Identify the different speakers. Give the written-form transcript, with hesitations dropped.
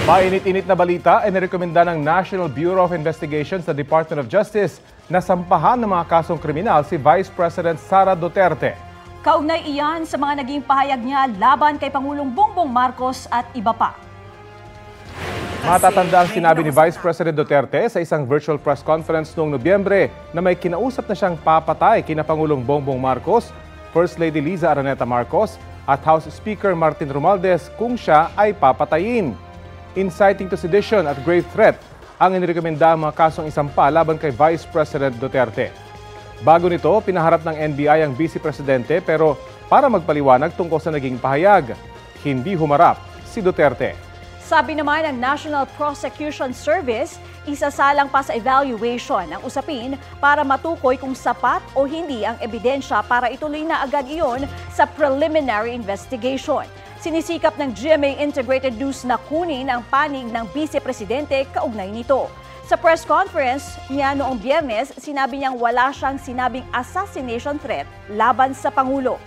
Speaker 1: Mainit-init na balita ay nirekomenda ng National Bureau of Investigation sa Department of Justice na sampahan ng mga kasong kriminal si Vice President Sara Duterte.
Speaker 2: Kaugnay iyan sa mga naging pahayag niya laban kay Pangulong Bongbong Marcos at iba pa.
Speaker 1: Matatanda ang sinabi ni Vice President Duterte sa isang virtual press conference noong Nobyembre na may kinausap na siyang papatay kina Pangulong Bongbong Marcos, First Lady Liza Araneta Marcos at House Speaker Martin Romualdez kung siya ay papatayin. Inciting to sedition at grave threat ang inirekomenda ang mga kasong isampa laban kay Vice President Duterte. Bago nito, pinaharap ng NBI ang Vice Presidente pero para magpaliwanag tungkol sa naging pahayag, hindi humarap si Duterte.
Speaker 2: Sabi naman ng National Prosecution Service, isasalang pa sa evaluation ang usapin para matukoy kung sapat o hindi ang ebidensya para ituloy na agad iyon sa preliminary investigation. Sinisikap ng GMA Integrated News na kunin ang panig ng Vice Presidente kaugnay nito. Sa press conference niya noong Biyernes, sinabi niyang wala siyang sinabing assassination threat laban sa Pangulo.